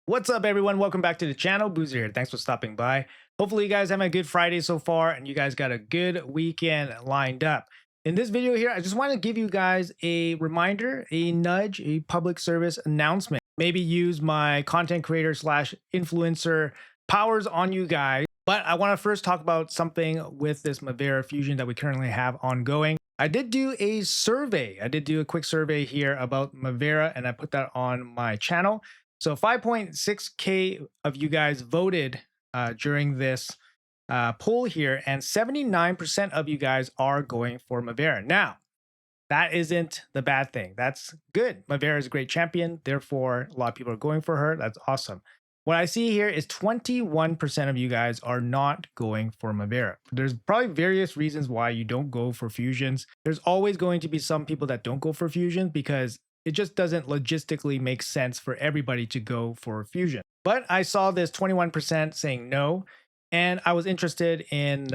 What's up, everyone? Welcome back to the channel. Boozer here. Thanks for stopping by. Hopefully, you guys have a good Friday so far and you guys got a good weekend lined up. In this video here, I just want to give you guys a reminder, a nudge, a public service announcement. Maybe use my content creator slash influencer powers on you guys. But I want to first talk about something with this Mavara fusion that we currently have ongoing. I did do a survey. I did do a quick survey here about Mavara and I put that on my channel. So 5.6K of you guys voted during this poll here, and 79% of you guys are going for Mavara. Now, that isn't the bad thing. That's good. Mavara is a great champion. Therefore, a lot of people are going for her. That's awesome. What I see here is 21% of you guys are not going for Mavara. There's probably various reasons why you don't go for fusions. There's always going to be some people that don't go for fusions because it just doesn't logistically make sense for everybody to go for fusion. But I saw this 21% saying no, and I was interested in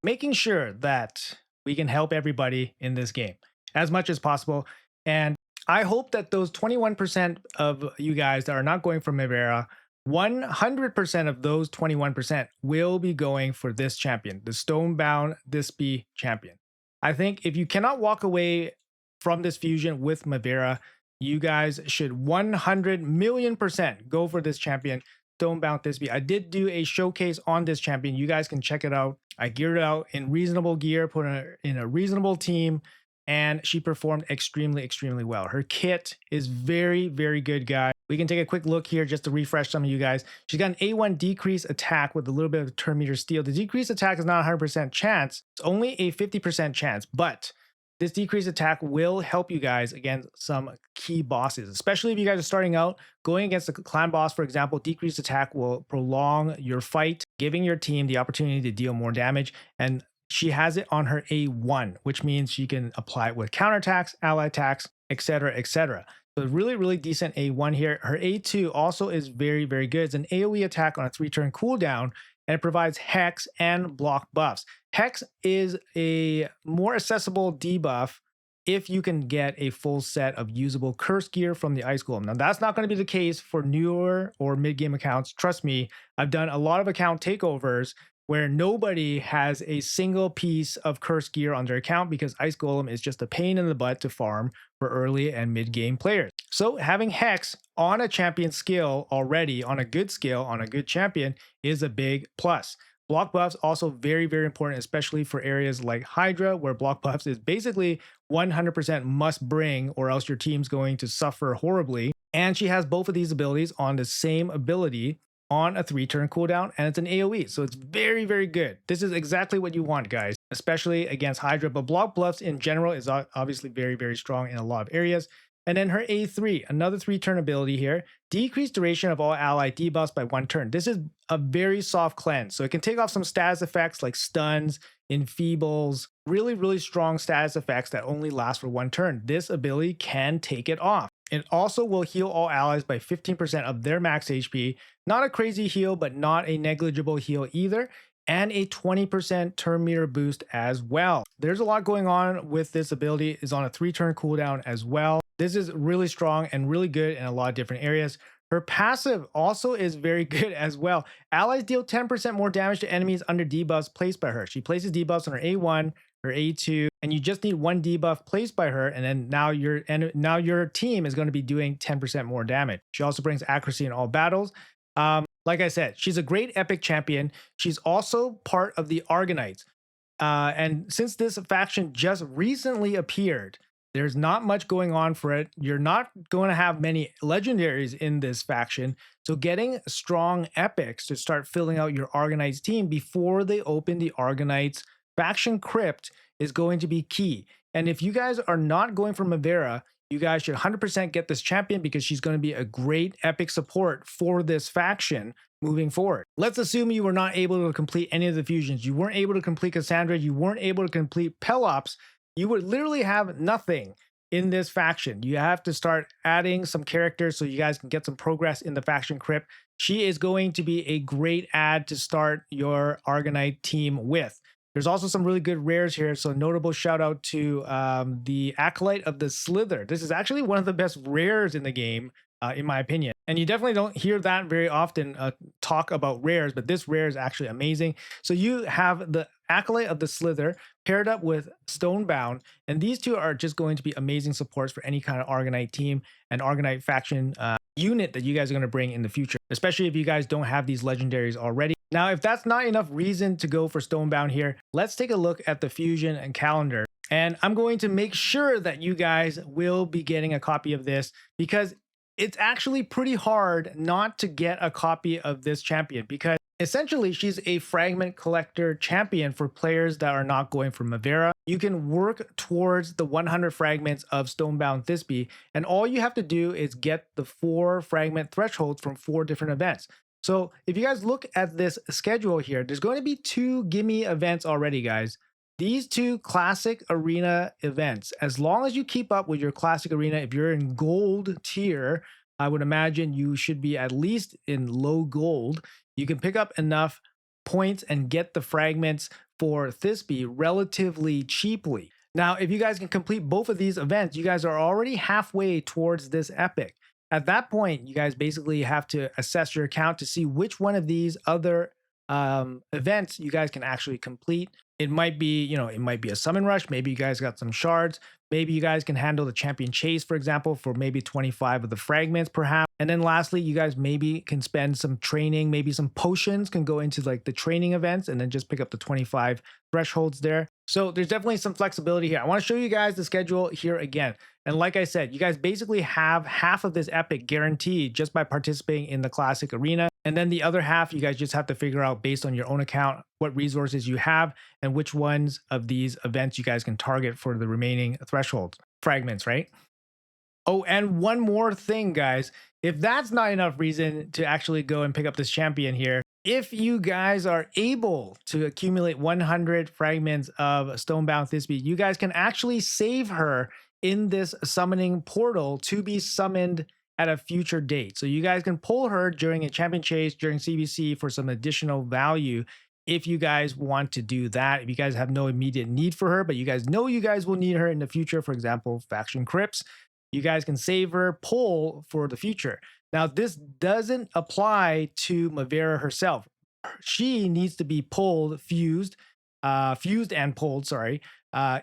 making sure that we can help everybody in this game as much as possible. And I hope that those 21% of you guys that are not going for Mavara, 100% of those 21% will be going for this champion, the Stonebound Thisbe champion. I think if you cannot walk away from this fusion with Mavara, you guys should 100,000,000% go for this champion, Stonebound Thisbe. I did do a showcase on this champion. You guys can check it out. I geared it out in reasonable gear, put her in a reasonable team, and she performed extremely well. Her kit is very good, guys. We can take a quick look here just to refresh some of you guys. She's got an A1 decrease attack with a little bit of turn meter steal. The decrease attack is not 100% chance. It's only a 50% chance, but this decreased attack will help you guys against some key bosses, especially if you guys are starting out. Going against a clan boss, for example, decreased attack will prolong your fight, giving your team the opportunity to deal more damage. And she has it on her A1, which means she can apply it with counterattacks, ally attacks, etc., etc. So really decent A1 here. Her A2 also is very good. It's an AoE attack on a 3-turn cooldown, and it provides Hex and block buffs. Hex is a more accessible debuff if you can get a full set of usable curse gear from the Ice Golem. Now, that's not going to be the case for newer or mid-game accounts. Trust me, I've done a lot of account takeovers where nobody has a single piece of curse gear on their account because Ice Golem is just a pain in the butt to farm for early and mid-game players. So having Hex on a champion skill already, on a good skill, on a good champion, is a big plus. Block buffs also very important, especially for areas like Hydra, where block buffs is basically 100% must bring, or else your team's going to suffer horribly. And she has both of these abilities on the same ability on a 3-turn cooldown, and it's an AoE, so it's very good. This is exactly what you want, guys, especially against Hydra. But block buffs in general is obviously very strong in a lot of areas. And then her A3, another 3-turn ability here, decreased duration of all ally debuffs by 1 turn. This is a very soft cleanse, so it can take off some status effects like stuns, enfeebles, really strong status effects that only last for 1 turn. This ability can take it off. It also will heal all allies by 15% of their max HP. Not a crazy heal, but not a negligible heal either. And a 20% turn meter boost as well. There's a lot going on with this ability. It's on a 3-turn cooldown as well. This is really strong and really good in a lot of different areas. Her passive also is very good as well. Allies deal 10% more damage to enemies under debuffs placed by her. She places debuffs on her A1, her A2, and you just need 1 debuff placed by her, and then now your team is going to be doing 10% more damage. She also brings accuracy in all battles. Like I said, she's a great epic champion. She's also part of the Argonites. And since this faction just recently appeared, there's not much going on for it. You're not going to have many legendaries in this faction. So getting strong epics to start filling out your Argonites team before they open the Argonites faction crypt is going to be key. And if you guys are not going for Mavara, you guys should 100% get this champion because she's going to be a great epic support for this faction moving forward. Let's assume you were not able to complete any of the fusions. You weren't able to complete Cassandra. You weren't able to complete Pelops. You would literally have nothing in this faction. You have to start adding some characters so you guys can get some progress in the faction crypt. She is going to be a great add to start your Argonite team with. There's also some really good rares here. So notable shout out to the Acolyte of the Slither. This is actually one of the best rares in the game, in my opinion. And you definitely don't hear that very often, talk about rares, but this rare is actually amazing. So you have the Acolyte of the Slither paired up with Stonebound, and these two are just going to be amazing supports for any kind of Argonite team and Argonite faction unit that you guys are going to bring in the future, especially if you guys don't have these legendaries already. Now, if that's not enough reason to go for Stonebound here, let's take a look at the fusion and calendar. And I'm going to make sure that you guys will be getting a copy of this, because it's actually pretty hard not to get a copy of this champion, because essentially she's a fragment collector champion for players that are not going for Mavara. You can work towards the 100 fragments of Stonebound Thisbe, and all you have to do is get the 4 fragment thresholds from 4 different events. So if you guys look at this schedule here, there's going to be 2 gimme events already, guys. These 2 classic arena events, as long as you keep up with your classic arena, if you're in gold tier, I would imagine you should be at least in low gold. You can pick up enough points and get the fragments for Thisbe relatively cheaply. Now, if you guys can complete both of these events, you guys are already halfway towards this epic. At that point, you guys basically have to assess your account to see which one of these other events you guys can actually complete. It might be, it might be a summon rush. Maybe you guys got some shards. Maybe you guys can handle the champion chase, for example, for maybe 25 of the fragments perhaps. And then lastly, you guys maybe can spend some training, maybe some potions can go into like the training events and then just pick up the 25 thresholds there. So there's definitely some flexibility here. I want to show you guys the schedule here again. And like I said, you guys basically have half of this epic guaranteed just by participating in the classic arena. And then the other half, you guys just have to figure out based on your own account what resources you have and which ones of these events you guys can target for the remaining threshold fragments, right? Oh, and one more thing, guys. If that's not enough reason to actually go and pick up this champion here, if you guys are able to accumulate 100 fragments of Stonebound Thisbe, you guys can actually save her in this summoning portal to be summoned at a future date. So you guys can pull her during a champion chase, during CBC for some additional value if you guys want to do that. If you guys have no immediate need for her, but you guys know you guys will need her in the future, for example, faction crypts, you guys can save her, pull for the future. Now, this doesn't apply to Mavara herself. She needs to be pulled, fused and pulled, sorry,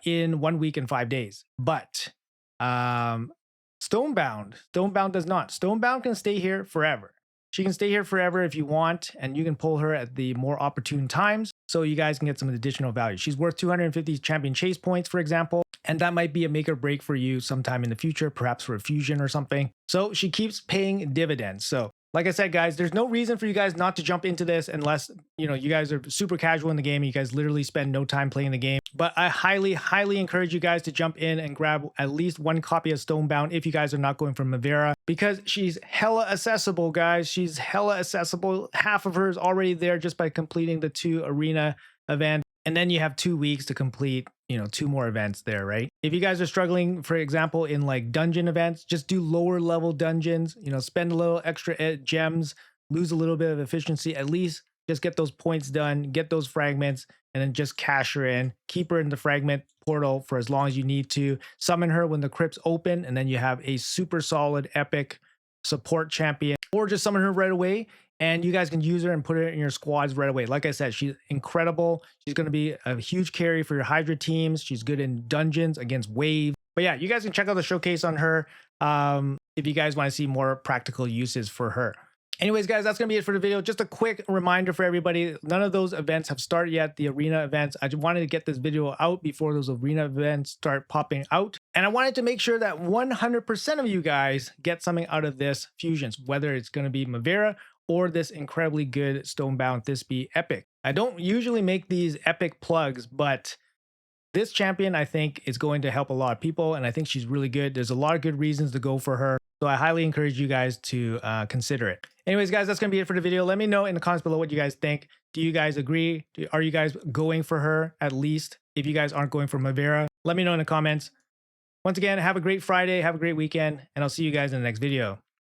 in 1 week and 5 days. But Stonebound does not. Stonebound can stay here forever. She can stay here forever if you want, and you can pull her at the more opportune times so you guys can get some additional value. She's worth 250 champion chase points, for example, and that might be a make or break for you sometime in the future, perhaps for a fusion or something. So she keeps paying dividends. So like I said, guys, there's no reason for you guys not to jump into this unless, you guys are super casual in the game and you guys literally spend no time playing the game. But I highly, highly encourage you guys to jump in and grab at least 1 copy of Stonebound if you guys are not going for Mavara, because she's hella accessible, guys. She's hella accessible. Half of her is already there just by completing the 2 arena events. And then you have 2 weeks to complete, 2 more events there, right? If you guys are struggling, for example, in like dungeon events, just do lower level dungeons, spend a little extra gems, lose a little bit of efficiency, at least just get those points done, get those fragments, and then just cash her in, keep her in the fragment portal for as long as you need to, summon her when the crypts open, and then you have a super solid epic support champion, or just summon her right away. And you guys can use her and put her in your squads right away. Like I said, she's incredible. She's going to be a huge carry for your Hydra teams. She's good in dungeons against waves. But yeah, you guys can check out the showcase on her if you guys want to see more practical uses for her. Anyways, guys, that's going to be it for the video. Just a quick reminder for everybody. None of those events have started yet, the arena events. I just wanted to get this video out before those arena events start popping out. And I wanted to make sure that 100% of you guys get something out of this fusions, whether it's going to be Mavara or this incredibly good Stonebound Thisbe epic. I don't usually make these epic plugs, but this champion, I think, is going to help a lot of people, and I think she's really good. There's a lot of good reasons to go for her, so I highly encourage you guys to consider it. Anyways, guys, that's going to be it for the video. Let me know in the comments below what you guys think. Do you guys agree? Are you guys going for her, at least, if you guys aren't going for Mavara? Let me know in the comments. Once again, have a great Friday, have a great weekend, and I'll see you guys in the next video.